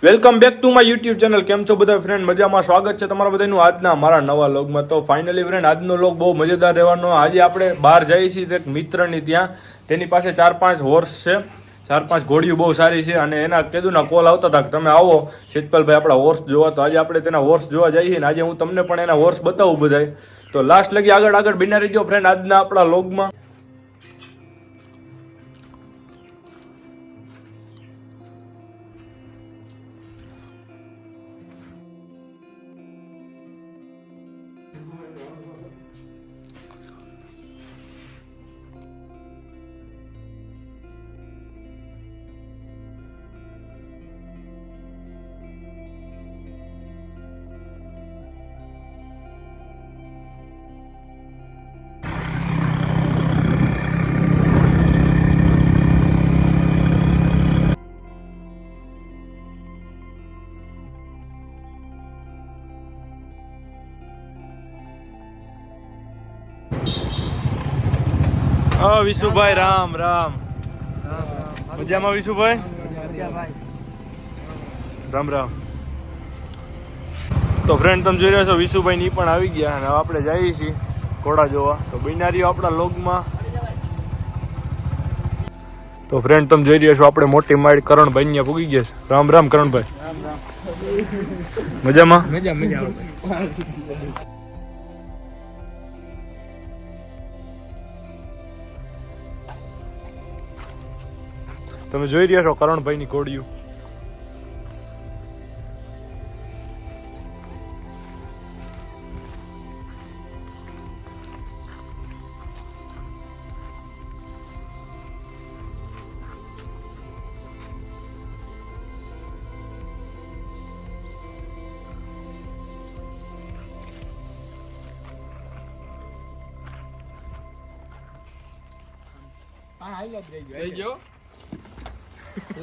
Welcome back to my YouTube channel. કેમ છો બધા ફ્રેન્ડ? મજામાં? સ્વાગત છે તમારા બધાનું આજના મારા નવા લોગમાં. તો ફાઇનલી ફ્રેન્ડ, આજનો લોગ બહુ મજેદાર રહેવાનો. આજે આપણે બહાર જઈએ છીએ એક મિત્રની ત્યાં. તેની પાસે 4-5 હોર્સ છે, 4-5 ઘોડીઓ બહુ સારી છે. અને એના કીધુંના કોલ આવતા હતા કે તમે આવો શીતપલભાઈ આપણા હોર્સ જોવા. તો આજે આપણે તેના હોર્સ જોવા જઈએ છીએ. આજે હું તમને પણ એના હોર્સ બતાવું બધાય. તો લાસ્ટ લગી આગળ બિના રહીજો ફ્રેન્ડ આજના આપણા લોગમાં. વિશુભાઈ રામ રામ. મજામાં વિશુભાઈ? રામ રામ. તો ફ્રેન્ડ તમે જોઈ રહ્યા છો વિશુભાઈ ની પણ આવી ગયા અને આપણે જઈએ છીએ ઘોડા જોવા. તો બિનારીઓ આપણા લોગમાં. તો ફ્રેન્ડ તમે જોઈ રહ્યા છો આપણે મોટી માળી કરણભાઈ અહીંયા પૂગી ગયા છે. રામ રામ કરણભાઈ. મજામાં? મજા. તમે જોઈ રહ્યા છો કરણભાઈની ઘોડીઓ.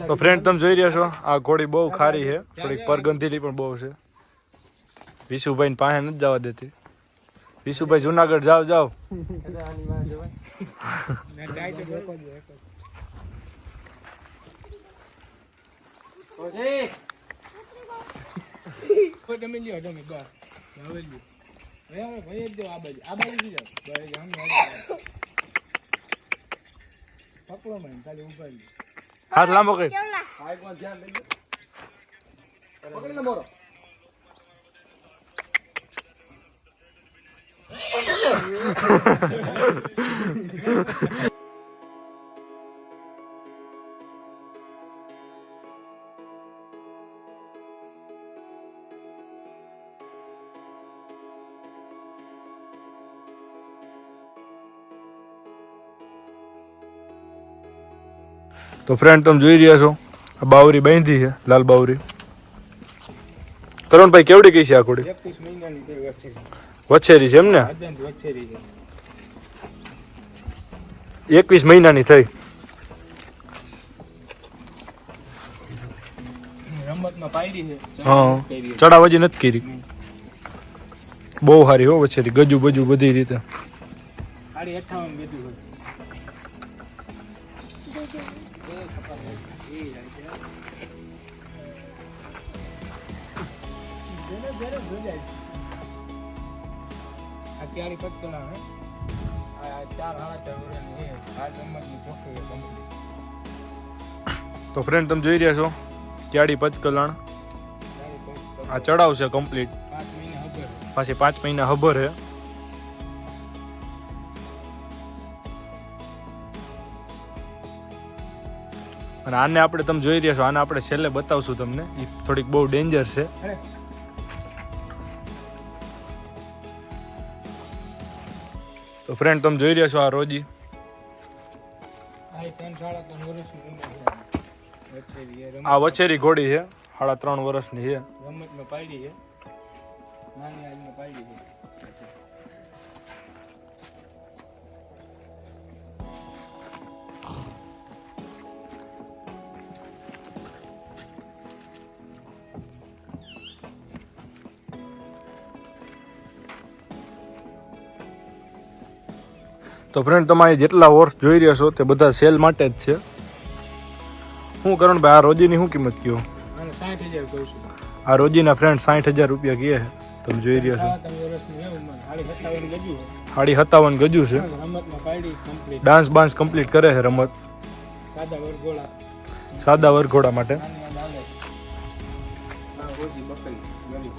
તો ફ્રેન્ડ તમે જોઈ રહ્યા છો આ ઘોડી બહુ ખારી છે, થોડીક પરગંધીલી પણ બહુ છે. વિશુભાઈ પાસે નથી જવા દેતી. વિશુભાઈ જુનાગઢ જાવ. હાથ લાંબો કરી. તો ફ્રેન્ડ તમે જોઈ રહ્યા છો આ બાવરી બાંધી છે, લાલ બાવરી. કરણભાઈ કેવડી કઈ છે આ ઘોડી? 21 મહિનાની વછેરી છે એમ ને? 21 મહિનાની થઈ. રમતમાં પાયરી છે. હા, ચડાવજી નથી કરી. બહુ સારી હો વછેરી, ગજુ બજુ બધી રીતે. 58 બેઠું હોય. અત્યારે પચકણા હે આ 4-4 વર્ષની હે. આ રમતની ચોખ્ખી કંપની. તો ફ્રેન્ડ તમે જોઈ રહ્યા છો ક્યાડી પચકલણ. આ ચડાવ છે કમ્પ્લીટ. 5 મહિના હબર. પાછી 5 મહિના હબર હે. અને આને આપણે તમે જોઈ રહ્યા છો, આને આપણે છેલ્લે બતાવશું તમને. એ થોડીક બહુ ડેન્જર છે. તો ફ્રેન્ડ તમે જોઈ રહ્યા છો આ રોજી. આ વછેરી ઘોડી છે, 3.5 વર્ષની છે. રમતમાં પાયડી છે. નાની આજમાં પાયડી છે. તો ફ્રેન્ડ તમે જેટલા હોર્સ જોઈ રહ્યા છો તે બધા સેલ માટે જ છે. શું કરણ ભાઈ, આ રોજીની શું કિંમત કયો? અને 60,000 કહું છું. આ રોજીના ફ્રેન્ડ 60,000 રૂપિયા કહે છે. તમે જોઈ રહ્યા છો. 57 વર્ષની છે ઉંમર. હાલી 57 ગજુ છે. 57 ગજુ છે. રમતમાં પાડી કમ્પ્લીટ. ડાન્સ બાન્સ કમ્પ્લીટ કરે છે રમત. સાદા વરઘોડા. સાદા વરઘોડા માટે. નાની યાદ આવે. આ રોજી બકરી ગરીબ.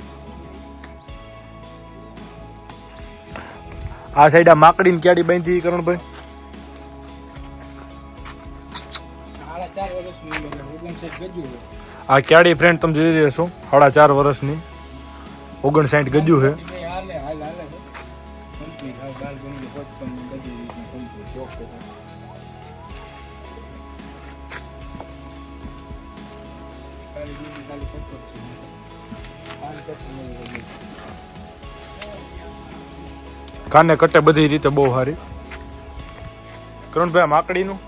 આ સાઈડ આ માકડીની ક્યાડી બાંધી કરણભાઈ. 4.5 વર્ષની ઉંમર. 59 ગજુ છે. આ ક્યાડી ફ્રેન્ડ તમે જોઈ રહ્યા છો 4.5 વર્ષની 59 ગજુ છે. બે હાલે કમ્પ્લીટ. હવે બાલ ગણી 55 ગજુ કમ્પ્લીટ. ઓકે. કાને કટે બધી રીતે બહુ સારી. કરણભાઈ આ માકડીનું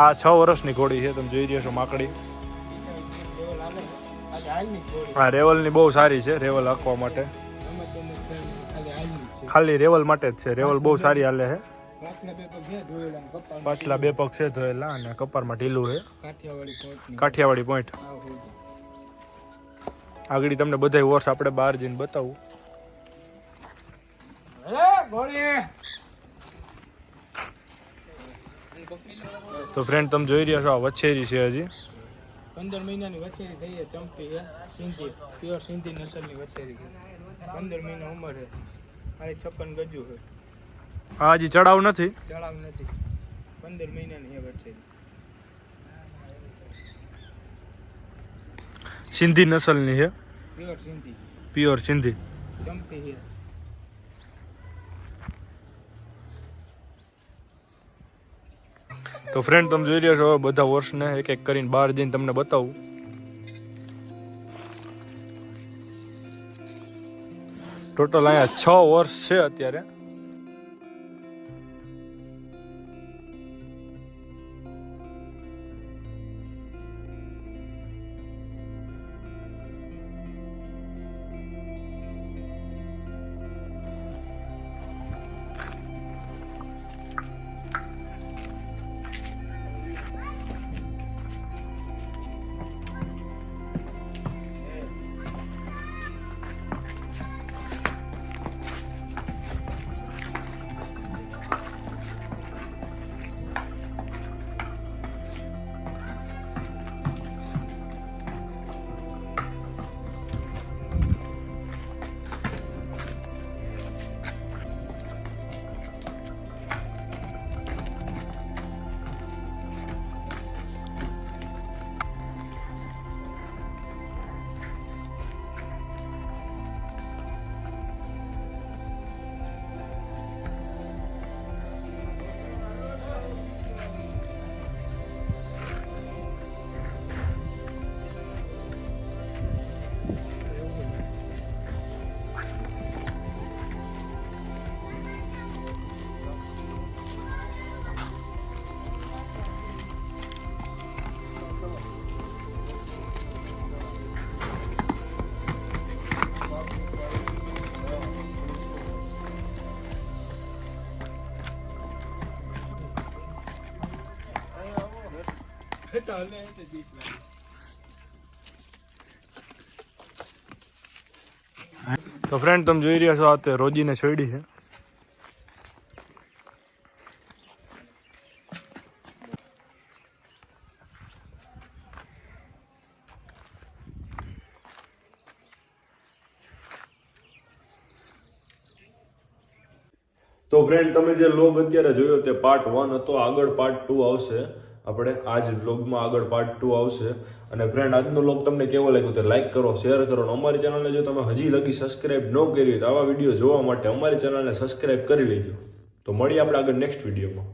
આ 6 વર્ષની ઘોડી છે. તમે જોઈ રહ્યા છો માકડી. આ રેવલની બહુ સારી છે. રેવલ હાંકવા માટે ખાલી રેવલ માટે જ છે. રેવલ બહુ સારી હાલે છે. પાછલા 2 પગ છે ધોયેલા અને કપારમાં ઢીલું છે. કાઠિયાવાડી પોઈન્ટ. આગળ તમને બધા વર્ષ આપણે બહાર જઈને બતાવું. તો ફ્રેન્ડ તમે જોઈ રહ્યા છો આ વછેરી છે. હજી 15 મહિનાની વછેરી થઈ છે. ચંપી છે. સિંધી પ્યોર સિંધી નસલની વછેરી છે. 15 મહિના ઉંમર છે. મારી 56 ગજુ છે. આ હજી ચડાવ નથી. ચડાવ નથી. 15 મહિનાની છે વછેરી. સિંધી નસલની છે. પ્યોર સિંધી. પ્યોર સિંધી. ચંપી છે. તો ફ્રેન્ડ તમે જોઈ રહ્યા છો બધા વર્ષને એક એક કરીને બહાર જઈને તમને બતાવું. ટોટલ અહીંયા 6 વર્ષ છે અત્યારે. તો ફ્રેન્ડ તમે જોઈ રહ્યા છો આ તે રોજીને છોડી છે. તો ફ્રેન્ડ તમે જે લોગ અત્યારે જોયો તે પાર્ટ 1 હતો. આગળ પાર્ટ 2 આવશે. આપણે આ જ વ્લોગમાં આગળ પાર્ટ 2 આવશે. અને ફ્રેન્ડ આજનો વ્લોગ તમને કેવો લાગ્યો તો લાઈક કરો, શેર કરો. અને અમારી ચેનલને જો તમે હજી લગી સબસ્ક્રાઇબ ન કરી હોય તો આવા વિડીયો જોવા માટે અમારી ચેનલને સબસ્ક્રાઇબ કરી લેજો. તો મળીએ આપણે આગળ નેક્સ્ટ વિડીયોમાં.